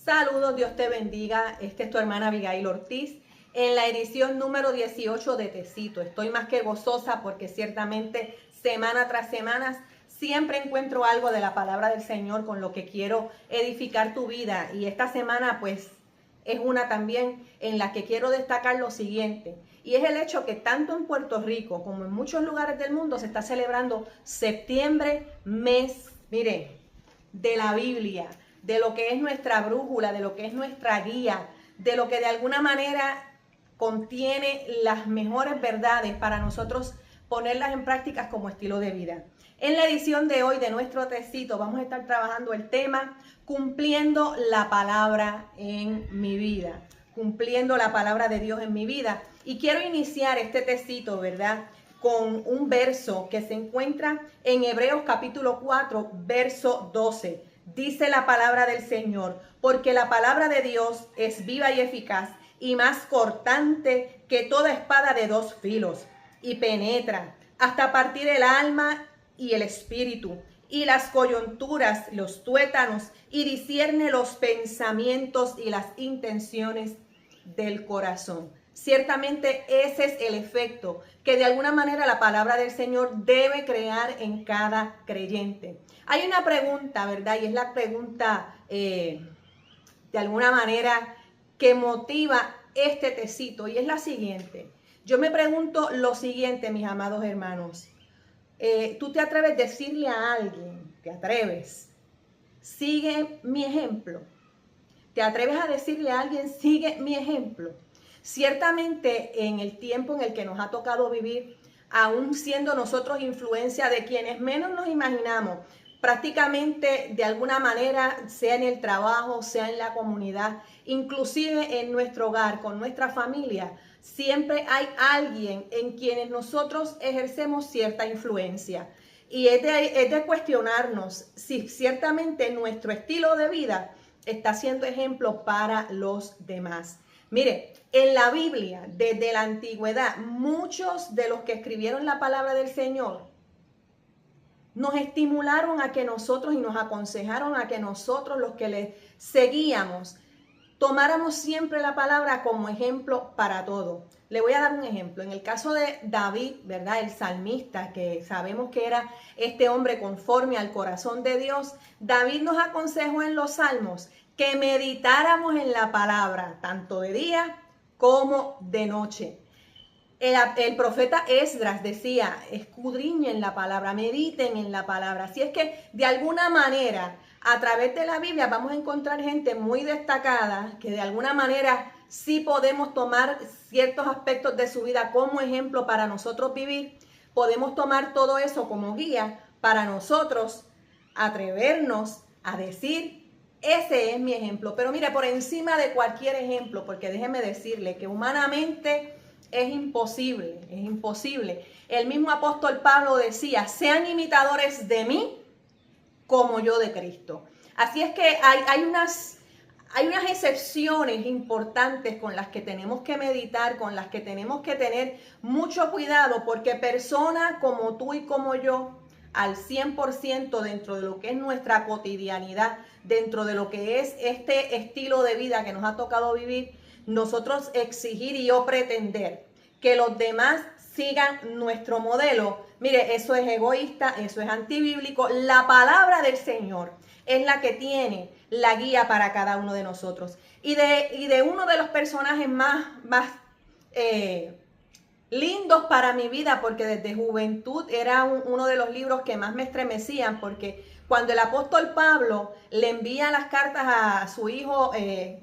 Saludos, Dios te bendiga. Esta es tu hermana Abigail Ortiz en la edición número 18 de Tecito. Estoy más que gozosa porque ciertamente semana tras semana siempre encuentro algo de la palabra del Señor con lo que quiero edificar tu vida. Y esta semana pues es una también en la que quiero destacar lo siguiente. Y es el hecho que tanto en Puerto Rico como en muchos lugares del mundo se está celebrando septiembre, mes, mire, de la Biblia, de lo que es nuestra brújula, de lo que es nuestra guía, de lo que de alguna manera contiene las mejores verdades para nosotros ponerlas en prácticas como estilo de vida. En la edición de hoy de nuestro Tecito vamos a estar trabajando el tema cumpliendo la palabra en mi vida, cumpliendo la palabra de Dios en mi vida. Y quiero iniciar este Tecito, ¿verdad?, con un verso que se encuentra en Hebreos capítulo 4, verso 12. Dice la palabra del Señor, porque la palabra de Dios es viva y eficaz y más cortante que toda espada de dos filos, y penetra hasta partir el alma y el espíritu, y las coyunturas, los tuétanos, y discierne los pensamientos y las intenciones del corazón. Ciertamente ese es el efecto que de alguna manera la palabra del Señor debe crear en cada creyente. Hay una pregunta, ¿verdad? Y es la pregunta de alguna manera que motiva este Tecito, y es la siguiente. Yo me pregunto lo siguiente, mis amados hermanos. ¿Tú te atreves a decirle a alguien, te atreves, sigue mi ejemplo? ¿Te atreves a decirle a alguien, sigue mi ejemplo? Ciertamente en el tiempo en el que nos ha tocado vivir, aún siendo nosotros influencia de quienes menos nos imaginamos, prácticamente de alguna manera, sea en el trabajo, sea en la comunidad, inclusive en nuestro hogar, con nuestra familia, siempre hay alguien en quienes nosotros ejercemos cierta influencia. Y es de cuestionarnos si ciertamente nuestro estilo de vida está siendo ejemplo para los demás. Mire, en la Biblia, desde la antigüedad, muchos de los que escribieron la palabra del Señor nos estimularon a que nosotros y nos aconsejaron a que nosotros, los que les seguíamos, tomáramos siempre la palabra como ejemplo para todo. Le voy a dar un ejemplo. En el caso de David, ¿verdad?, el salmista, que sabemos que era este hombre conforme al corazón de Dios, David nos aconsejó en los salmos que meditáramos en la palabra, tanto de día como de noche. El profeta Esdras decía, escudriñen la palabra, mediten en la palabra. Así es que de alguna manera, a través de la Biblia vamos a encontrar gente muy destacada que de alguna manera sí podemos tomar ciertos aspectos de su vida como ejemplo para nosotros vivir. Podemos tomar todo eso como guía para nosotros atrevernos a decir, ese es mi ejemplo. Pero mire, por encima de cualquier ejemplo, porque déjeme decirle que humanamente es imposible, es imposible. El mismo apóstol Pablo decía, sean imitadores de mí como yo de Cristo. Así es que hay unas excepciones importantes con las que tenemos que meditar, con las que tenemos que tener mucho cuidado, porque personas como tú y como yo, al 100% dentro de lo que es nuestra cotidianidad, dentro de lo que es este estilo de vida que nos ha tocado vivir, nosotros exigir y o pretender que los demás sigan nuestro modelo, mire, eso es egoísta, eso es antibíblico. La palabra del Señor es la que tiene la guía para cada uno de nosotros. Y de uno de los personajes más lindos para mi vida, porque desde juventud era uno de los libros que más me estremecían, porque cuando el apóstol Pablo le envía las cartas a su hijo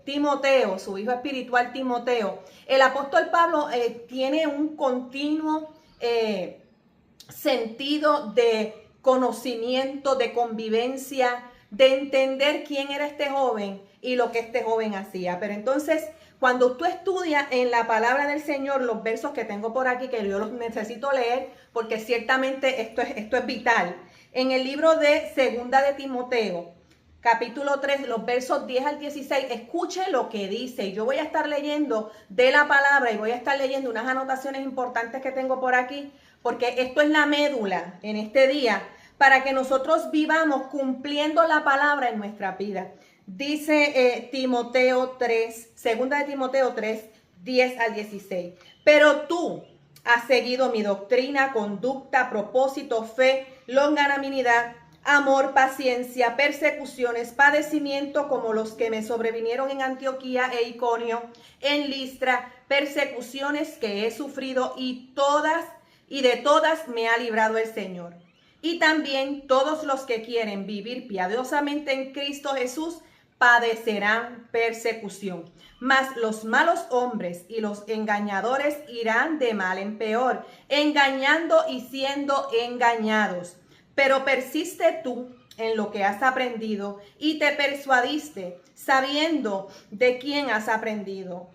Timoteo, su hijo espiritual Timoteo, el apóstol Pablo tiene un continuo sentido de conocimiento, de convivencia, de entender quién era este joven y lo que este joven hacía. Pero entonces, cuando tú estudias en la palabra del Señor, los versos que tengo por aquí, que yo los necesito leer, porque ciertamente esto es vital. En el libro de Segunda de Timoteo, capítulo 3, los versos 10 al 16, escuche lo que dice. Yo voy a estar leyendo de la palabra y voy a estar leyendo unas anotaciones importantes que tengo por aquí, porque esto es la médula en este día, para que nosotros vivamos cumpliendo la palabra en nuestra vida. Dice Timoteo 3, segunda de Timoteo 3, 10 al 16. Pero tú has seguido mi doctrina, conducta, propósito, fe, longanimidad, amor, paciencia, persecuciones, padecimiento como los que me sobrevinieron en Antioquía e Iconio, en Listra, persecuciones que he sufrido y de todas me ha librado el Señor. Y también todos los que quieren vivir piadosamente en Cristo Jesús padecerán persecución. Mas los malos hombres y los engañadores irán de mal en peor, engañando y siendo engañados. Pero persiste tú en lo que has aprendido y te persuadiste, sabiendo de quién has aprendido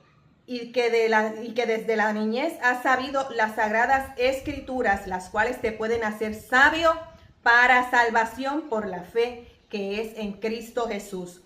y que desde la niñez has sabido las sagradas escrituras, las cuales te pueden hacer sabio para salvación por la fe que es en Cristo Jesús.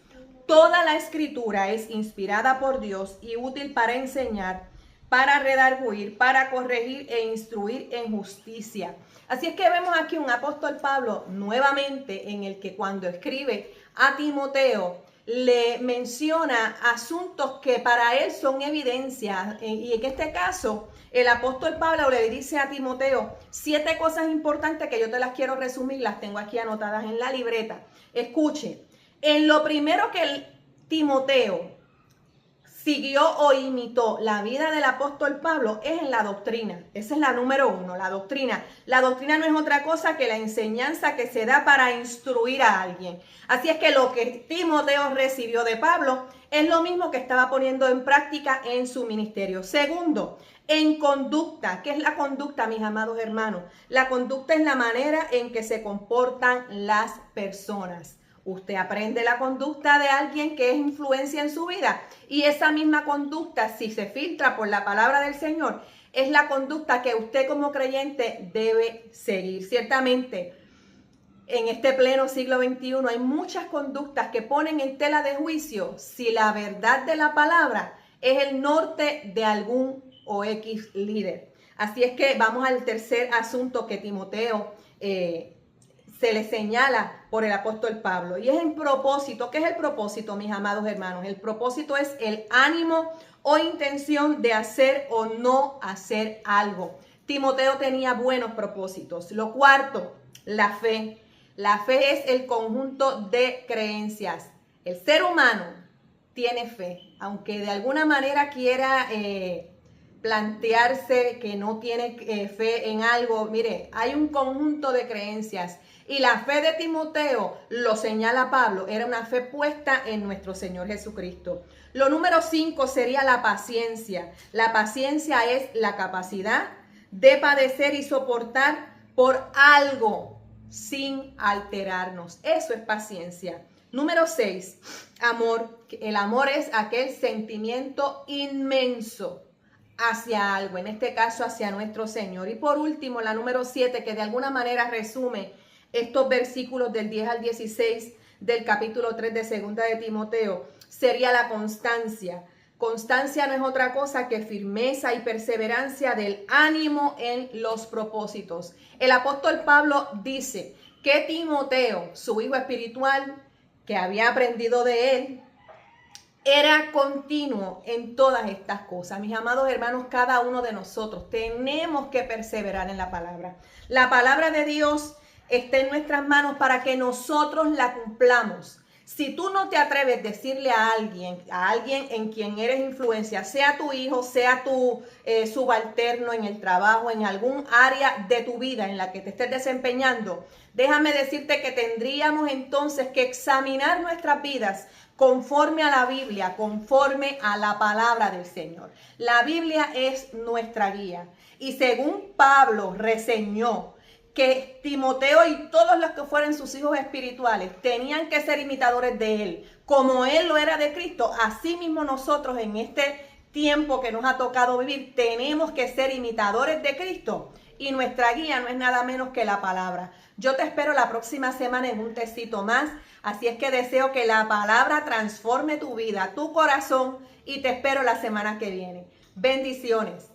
Toda la escritura es inspirada por Dios y útil para enseñar, para redarguir, para corregir e instruir en justicia. Así es que vemos aquí un apóstol Pablo nuevamente en el que cuando escribe a Timoteo le menciona asuntos que para él son evidencia. Y en este caso el apóstol Pablo le dice a Timoteo 7 cosas importantes que yo te las quiero resumir, las tengo aquí anotadas en la libreta. Escuche. En lo primero que Timoteo siguió o imitó la vida del apóstol Pablo es en la doctrina. Esa es la número 1, la doctrina. La doctrina no es otra cosa que la enseñanza que se da para instruir a alguien. Así es que lo que Timoteo recibió de Pablo es lo mismo que estaba poniendo en práctica en su ministerio. Segundo, en conducta. ¿Qué es la conducta, mis amados hermanos? La conducta es la manera en que se comportan las personas. Usted aprende la conducta de alguien que es influencia en su vida y esa misma conducta, si se filtra por la palabra del Señor, es la conducta que usted como creyente debe seguir. Ciertamente, en este pleno siglo XXI hay muchas conductas que ponen en tela de juicio si la verdad de la palabra es el norte de algún o X líder. Así es que vamos al tercer asunto que Timoteo se le señala por el apóstol Pablo. Y es el propósito. ¿Qué es el propósito, mis amados hermanos? El propósito es el ánimo o intención de hacer o no hacer algo. Timoteo tenía buenos propósitos. Lo cuarto, la fe. La fe es el conjunto de creencias. El ser humano tiene fe, aunque de alguna manera quiera plantearse que no tiene fe en algo. Mire, hay un conjunto de creencias y la fe de Timoteo, lo señala Pablo, era una fe puesta en nuestro Señor Jesucristo. Lo número 5 sería la paciencia. La paciencia es la capacidad de padecer y soportar por algo sin alterarnos. Eso es paciencia. Número 6, amor. El amor es aquel sentimiento inmenso hacia algo, en este caso hacia nuestro Señor. Y por último, la número 7, que de alguna manera resume estos versículos del 10 al 16 del capítulo 3 de segunda de Timoteo, sería la constancia. Constancia no es otra cosa que firmeza y perseverancia del ánimo en los propósitos. El apóstol Pablo dice que Timoteo, su hijo espiritual, que había aprendido de él, era continuo en todas estas cosas. Mis amados hermanos, cada uno de nosotros tenemos que perseverar en la palabra. La palabra de Dios está en nuestras manos para que nosotros la cumplamos. Si tú no te atreves a decirle a alguien en quien eres influencia, sea tu hijo, sea tu subalterno en el trabajo, en algún área de tu vida en la que te estés desempeñando, déjame decirte que tendríamos entonces que examinar nuestras vidas conforme a la Biblia, conforme a la palabra del Señor. La Biblia es nuestra guía. Y según Pablo reseñó que Timoteo y todos los que fueran sus hijos espirituales tenían que ser imitadores de él, como él lo era de Cristo, así mismo nosotros en este tiempo que nos ha tocado vivir tenemos que ser imitadores de Cristo y nuestra guía no es nada menos que la palabra. Yo te espero la próxima semana en un tecito más, así es que deseo que la palabra transforme tu vida, tu corazón y te espero la semana que viene. Bendiciones.